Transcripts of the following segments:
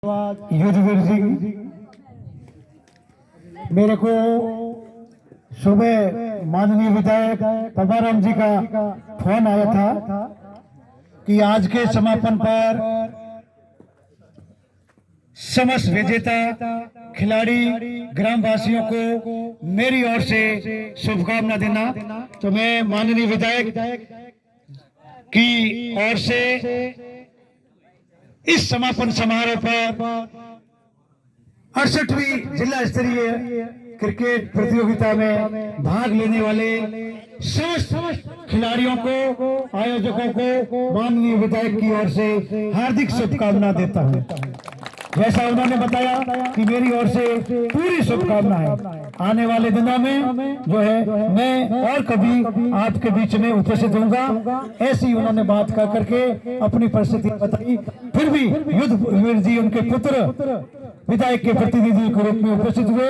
युद्धवीर जी, मेरे को सुबह माननीय विधायक पवाराम जी का फोन आया था कि आज के समापन पर समस्त विजेता खिलाड़ी ग्रामवासियों को मेरी ओर से शुभकामना देना। तो मैं माननीय विधायक की ओर से इस समापन समारोह पर 68वीं जिला स्तरीय क्रिकेट प्रतियोगिता में भाग लेने वाले समस्त खिलाड़ियों को, आयोजकों को माननीय विधायक की ओर से हार्दिक शुभकामना देता हूं। जैसा उन्होंने बताया कि मेरी ओर से पूरी शुभकामना है। आने वाले दिनों में जो है मैं और कभी आपके बीच में उपस्थित होऊंगा, ऐसी उन्होंने बात कर करके अपनी परिस्थिति बताई। फिर भी युद्धवीर जी उनके पुत्र विधायक के प्रतिनिधि के रूप में उपस्थित हुए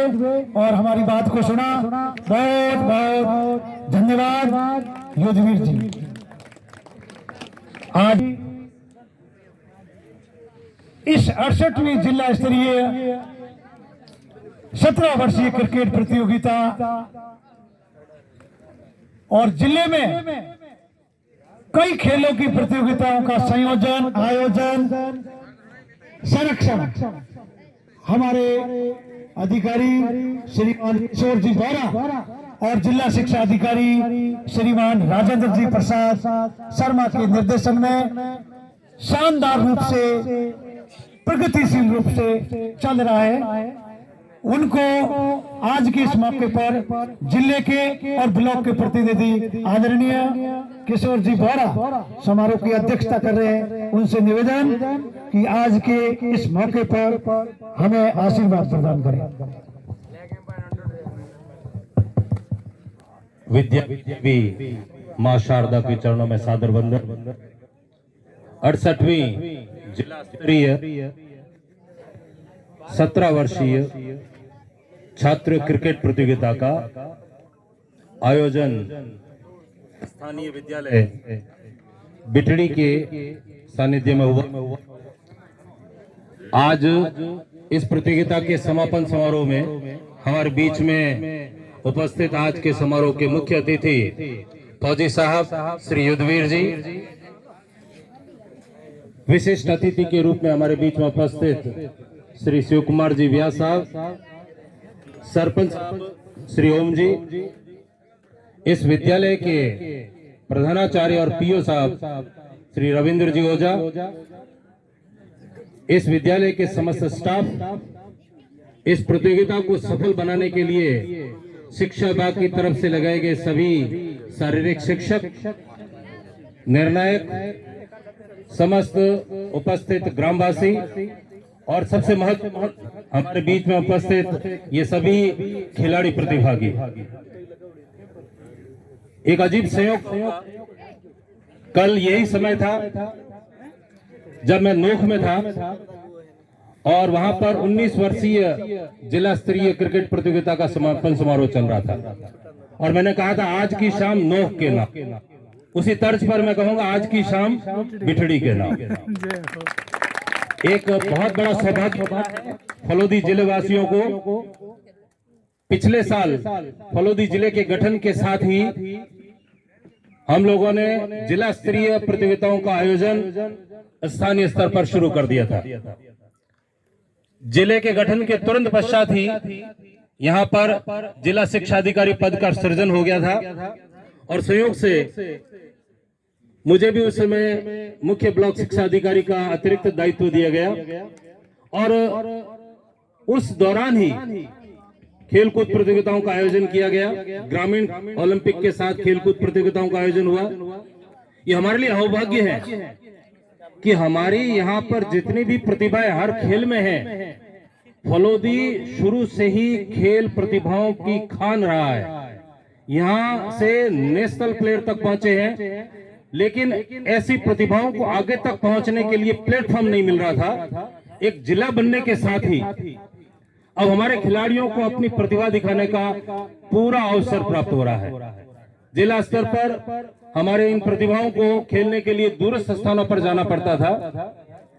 और हमारी बात को सुना। बहुत बहुत धन्यवाद युद्धवीर जी। आज इस 68वीं जिला स्तरीय 17 वर्षीय क्रिकेट प्रतियोगिता और जिले में कई खेलों की प्रतियोगिताओं का संयोजन, आयोजन, संरक्षण हमारे अधिकारी श्रीमान किशोर जी बोरा और जिला शिक्षा अधिकारी श्रीमान राजेंद्र जी प्रसाद शर्मा के निर्देशन में शानदार रूप से, प्रगतिशील रूप से चल रहा है। उनको आज के इस मौके पर जिले के और ब्लॉक के प्रतिनिधि आदरणीय किशोर जी बोरा समारोह की अध्यक्षता कर रहे हैं। उनसे निवेदन कि आज के इस मौके पर हमें आशीर्वाद प्रदान करें। विद्या भी मां शारदा के चरणों में सादर वंदन। 68वीं जिला स्तरीय 17 वर्षीय छात्र क्रिकेट प्रतियोगिता का आयोजन स्थानीय विद्यालय बिठड़ी के सानिध्य में हुआ। आज इस प्रतियोगिता के समापन समारोह में हमारे बीच में उपस्थित आज के समारोह के मुख्य अतिथि फौजी साहब श्री युद्धवीर जी, विशिष्ट अतिथि के रूप में हमारे बीच में उपस्थित श्री शिव कुमार जी व्यास साहब, सरपंच श्री ओम जी, इस विद्यालय के प्रधानाचार्य और पीओ साहब श्री रविंद्र जी ओझा, इस विद्यालय के समस्त स्टाफ, इस प्रतियोगिता को सफल बनाने के लिए शिक्षा विभाग की तरफ से लगाए गए सभी शारीरिक शिक्षक, निर्णायक, समस्त उपस्थित ग्रामवासी और सबसे महत्व हमारे बीच में उपस्थित ये सभी खिलाड़ी प्रतिभागी। एक अजीब संयोग, कल यही समय था जब मैं नोख में था और वहां पर 19 वर्षीय जिला स्तरीय क्रिकेट प्रतियोगिता का समापन समारोह चल रहा था और मैंने कहा था आज की शाम नोख के नाम, उसी तर्ज पर मैं कहूंगा आज की शाम बिठड़ी के नाम। एक बहुत बड़ा सौभाग्य फलोदी जिले वासियों को, पिछले साल फलोदी जिले के गठन के साथ ही हम लोगों ने जिला स्तरीय प्रतियोगिताओं का आयोजन स्थानीय स्तर पर शुरू कर दिया था। जिले के गठन के तुरंत पश्चात ही यहाँ पर जिला शिक्षा अधिकारी पद का सृजन हो गया था और संयोग से मुझे भी उस समय मुख्य ब्लॉक शिक्षा अधिकारी का अतिरिक्त दायित्व दिया गया और उस दौरान ही खेलकूद प्रतियोगिताओं का आयोजन किया गया। ग्रामीण ओलंपिक के साथ खेलकूद प्रतियोगिताओं का आयोजन हुआ। ये हमारे लिए सौभाग्य है कि हमारी यहाँ पर जितनी भी प्रतिभाएं हर खेल में है, फलोदी शुरू से ही खेल प्रतिभाओं की खान रहा है। यहाँ से नेशनल प्लेयर तक पहुंचे हैं, लेकिन ऐसी प्रतिभाओं को आगे तक पहुंचने के लिए प्लेटफॉर्म नहीं मिल रहा था। एक जिला बनने के साथ ही अब हमारे खिलाड़ियों को अपनी प्रतिभा दिखाने का पूरा अवसर प्राप्त हो रहा है। जिला स्तर पर हमारे इन प्रतिभाओं को खेलने के लिए दूरस्थ स्थानों पर जाना पड़ता था,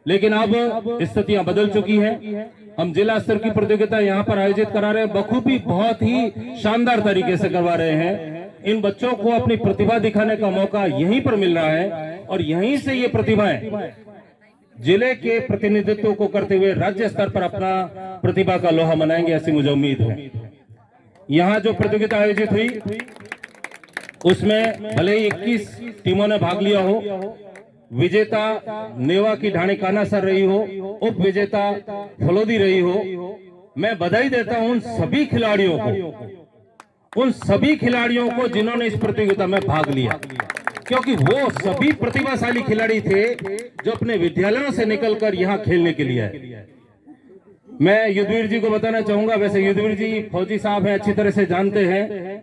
लेकिन अब स्थितियां बदल चुकी हैं। हम जिला स्तर की प्रतियोगिता यहाँ पर आयोजित करा रहे हैं, बखूबी बहुत ही शानदार तरीके से करवा रहे हैं। इन बच्चों को अपनी प्रतिभा दिखाने का मौका यहीं पर मिल रहा है और यहीं से ये प्रतिभाएं जिले के प्रतिनिधित्व को करते हुए राज्य स्तर पर अपना प्रतिभा का लोहा मनाएंगे, ऐसी मुझे उम्मीद है। यहाँ जो प्रतियोगिता आयोजित हुई उसमें भले ही 21 टीमों ने भाग लिया हो, विजेता नेवा की ढाणी कानासर रही हो, उप विजेता फलोदी रही हो, मैं बधाई देता हूं उन सभी खिलाड़ियों को जिन्होंने इस प्रतियोगिता में भाग लिया, क्योंकि वो सभी प्रतिभाशाली खिलाड़ी थे जो अपने विद्यालयों से निकलकर यहाँ खेलने के लिए आए। मैं युद्धवीर जी को बताना चाहूंगा, वैसे युद्धवीर जी फौजी साहब हैं, अच्छी तरह से जानते हैं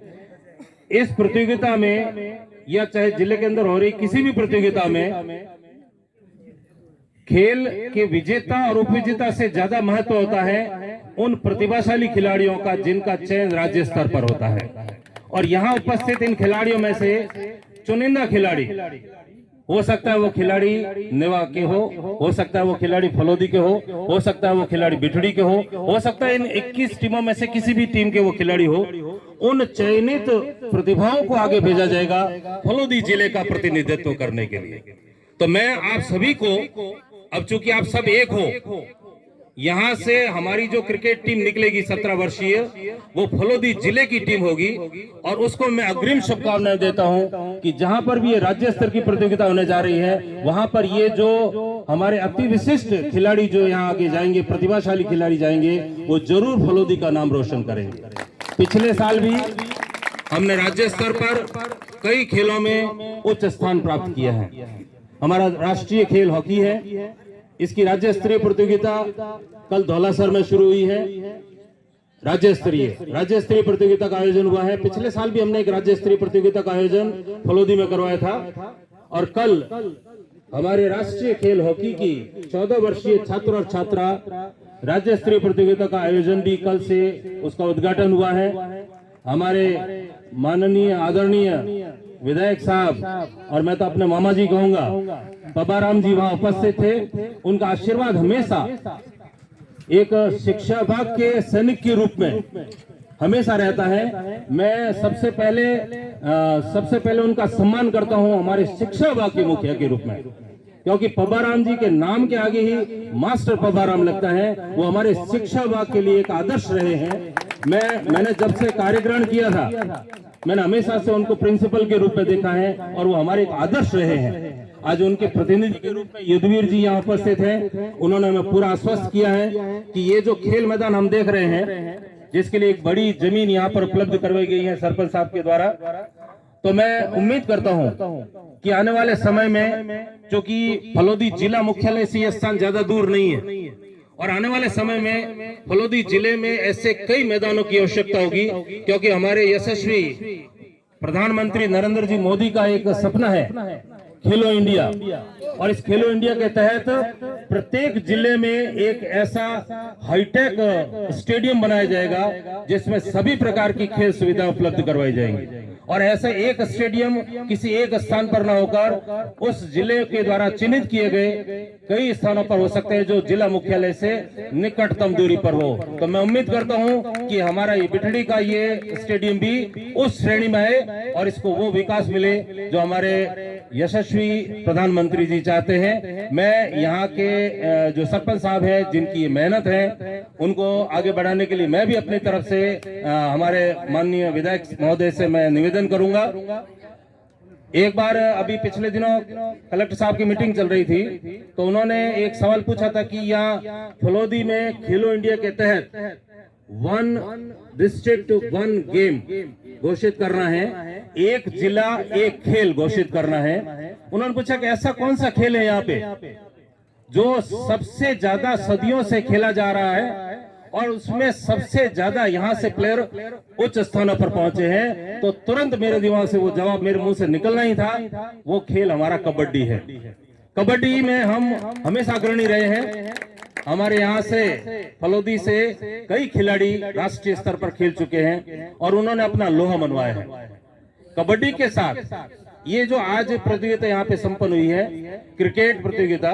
इस प्रतियोगिता में या चाहे जिले के अंदर हो रही किसी भी प्रतियोगिता में खेल के विजेता और उपविजेता से ज्यादा महत्व होता है उन प्रतिभाशाली खिलाड़ियों का जिनका चयन राज्य स्तर पर होता है। और यहाँ उपस्थित इन खिलाड़ियों में से चुनिंदा खिलाड़ी, हो सकता है वो खिलाड़ी नेवा के हो सकता है वो खिलाड़ी फलोदी के हो सकता है वो खिलाड़ी बिठड़ी के हो सकता है इन 21 टीमों में से किसी भी टीम के वो खिलाड़ी हो। उन चयनित प्रतिभाओं को आगे भेजा जाएगा फलोदी जिले का प्रतिनिधित्व करने के लिए। तो मैं आप सभी को, अब चूंकि आप सब एक हो, यहाँ से हमारी जो क्रिकेट टीम निकलेगी 17 वर्षीय, वो फलोदी जिले की टीम होगी और उसको मैं अग्रिम शुभकामनाएं देता हूं कि जहां पर भी ये राज्य स्तर की प्रतियोगिता होने जा रही है वहां पर ये जो हमारे अति विशिष्ट खिलाड़ी जो यहाँ आगे जाएंगे, प्रतिभाशाली खिलाड़ी जाएंगे, वो जरूर फलोदी का नाम रोशन करेंगे। पिछले साल भी हमने राज्य स्तर पर कई खेलों में उच्च स्थान प्राप्त किया है। हमारा राष्ट्रीय खेल हॉकी है, इसकी राज्य स्तरीय प्रतियोगिता कल धौलासर में शुरू हुई है। राज्य स्तरीय प्रतियोगिता का आयोजन हुआ है। पिछले साल भी हमने एक राज्य स्तरीय प्रतियोगिता का आयोजन फलोदी में करवाया था और कल हमारे राष्ट्रीय खेल हॉकी की 14 वर्षीय छात्र और छात्रा राज्य स्तरीय प्रतियोगिता का आयोजन भी कल से उसका उद्घाटन हुआ है। हमारे माननीय आदरणीय विधायक साहब और मैं तो अपने मामा जी कहूंगा, पबाराम जी वहां उपस्थित थे। उनका आशीर्वाद हमेशा एक शिक्षा विभाग के सैनिक के रूप में हमेशा रहता है। मैं सबसे पहले उनका सम्मान करता हूं हमारे शिक्षा विभाग के मुखिया के रूप में, क्योंकि पबाराम जी के नाम के आगे ही मास्टर पबाराम लगता है। वो हमारे शिक्षा विभाग के लिए एक आदर्श रहे हैं। मैंने जब से कार्यग्रहण किया था मैंने हमेशा से उनको प्रिंसिपल के रूप में देखा है और वो हमारे एक आदर्श रहे हैं। आज उनके प्रतिनिधि के रूप में युद्धवीर जी यहाँ उपस्थित हैं। उन्होंने हमें पूरा आश्वस्त किया है कि ये जो खेल मैदान हम देख रहे हैं, जिसके लिए एक बड़ी जमीन यहाँ पर उपलब्ध करवाई गई है सरपंच साहब के द्वारा, तो मैं उम्मीद करता हूँ कि आने वाले समय में, क्योंकि फलोदी जिला मुख्यालय से यह स्थान ज्यादा दूर नहीं है और आने वाले समय में फलोदी जिले में ऐसे कई मैदानों की आवश्यकता होगी, क्योंकि हमारे यशस्वी प्रधानमंत्री नरेंद्र जी मोदी का एक सपना है खेलो इंडिया, और इस खेलो इंडिया के तहत प्रत्येक जिले में एक ऐसा हाईटेक स्टेडियम बनाया जाएगा जिसमें सभी प्रकार की खेल सुविधा उपलब्ध करवाई जाएंगी। और ऐसे एक स्टेडियम किसी एक स्थान पर न होकर उस जिले के द्वारा चिन्हित किए गए कई स्थानों पर हो सकते हैं जो जिला मुख्यालय से निकटतम दूरी पर हो। तो मैं उम्मीद करता हूं कि हमारा ये बिठड़ी का ये स्टेडियम भी उस श्रेणी में है और इसको वो विकास मिले जो हमारे यशस्वी प्रधानमंत्री जी चाहते हैं। मैं यहाँ के जो सरपंच साहब हैं जिनकी मेहनत है उनको आगे बढ़ाने के लिए मैं भी अपनी तरफ से हमारे माननीय विधायक महोदय से मैं निवेदन करूंगा। एक बार अभी पिछले दिनों कलेक्टर साहब की मीटिंग चल रही थी तो उन्होंने एक सवाल पूछा था कि यहाँ फलोदी में खेलो इंडिया के तहत 1 डिस्ट्रिक्ट 1 गेम घोषित करना है, एक जिला एक खेल घोषित करना है। उन्होंने पूछा कि ऐसा कौन सा खेल है यहाँ पे जो सबसे ज्यादा सदियों से खेला जा रहा है और उसमें सबसे ज्यादा यहाँ से प्लेयर उच्च स्थानों पर पहुंचे हैं। तो तुरंत मेरे दिमाग से वो जवाब मेरे मुंह से निकलना ही था, वो खेल हमारा कबड्डी है। कबड्डी में हम हमेशा अग्रणी रहे हैं। हमारे यहाँ से फलोदी से कई खिलाड़ी राष्ट्रीय स्तर पर खेल चुके हैं और उन्होंने अपना लोहा मनवाया है। कबड्डी के साथ ये जो आज प्रतियोगिता यहाँ पे संपन्न हुई है, क्रिकेट प्रतियोगिता,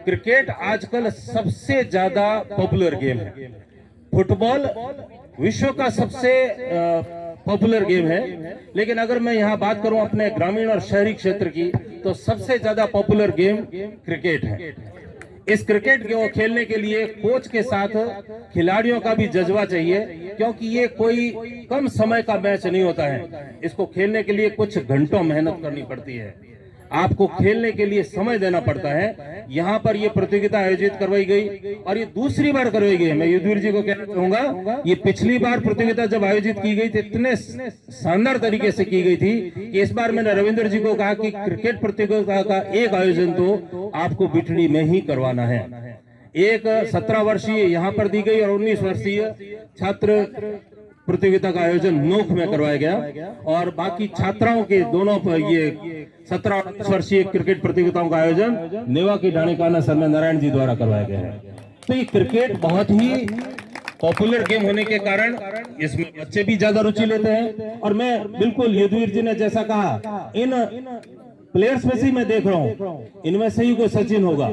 क्रिकेट आजकल सबसे ज्यादा पॉपुलर गेम है। फुटबॉल विश्व का सबसे पॉपुलर गेम है, लेकिन अगर मैं यहाँ बात करूं अपने ग्रामीण और शहरी क्षेत्र की, तो सबसे ज्यादा पॉपुलर गेम क्रिकेट है। इस क्रिकेट को खेलने के लिए कोच के साथ खिलाड़ियों का भी जज्बा चाहिए, क्योंकि ये कोई कम समय का मैच नहीं होता है। इसको खेलने के लिए कुछ घंटों मेहनत करनी पड़ती है, आपको खेलने के लिए समय देना पड़ता है। यहाँ पर ये प्रतियोगिता आयोजित करवाई गई और ये दूसरी बार करवाई गई है। मैं युद्धवीर जी को कहना चाहूंगा, ये पिछली बार प्रतियोगिता जब आयोजित की गई थी इतने शानदार तरीके से की गई थी कि इस बार मैंने रविंद्र जी को कहा कि क्रिकेट प्रतियोगिता का एक आयोजन तो आपको बिठड़ी में ही करवाना है। एक 17 वर्षीय यहाँ पर दी गई और 19 वर्षीय छात्र प्रतियोगिता का आयोजन नोख में करवाया गया, और बाकी छात्राओं के दोनों पर ये 17 और 19 वर्षीय क्रिकेट प्रतियोगिताओं का आयोजन नेवा की ढाणीकाना समय नारायण जी द्वारा करवाया गया है। तो ये क्रिकेट बहुत ही पॉपुलर गेम होने के कारण इसमें बच्चे भी ज्यादा रुचि लेते हैं। और मैं बिल्कुल युद्धवीर जी ने जैसा कहा, इन प्लेयर्स में से मैं देख रहा हूँ, इनमें से ही कोई सचिन होगा,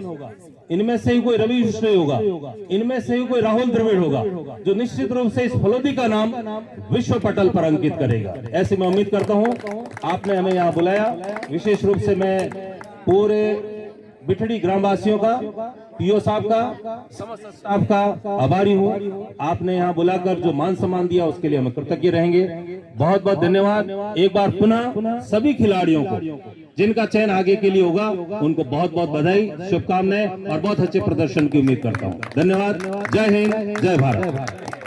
इनमें से ही कोई रवि बिश्नोई होगा, इनमें से ही कोई राहुल द्रविड़ होगा, जो निश्चित रूप से इस फलोदी का नाम विश्व पटल पर अंकित करेगा। ऐसे मैं उम्मीद करता हूं। आपने हमें यहाँ बुलाया, विशेष रूप से मैं पूरे बिठड़ी ग्रामवासियों का, पीओ साहब का, समस्त स्टाफ का आभारी हूँ। आपने यहाँ बुलाकर जो मान सम्मान दिया उसके लिए हम कृतज्ञ रहेंगे। बहुत बहुत धन्यवाद। एक बार पुनः सभी खिलाड़ियों को जिनका चयन आगे के लिए होगा उनको बहुत बहुत बधाई, शुभकामनाएं और बहुत अच्छे प्रदर्शन की उम्मीद करता हूँ। धन्यवाद। जय हिंद, जय भारत।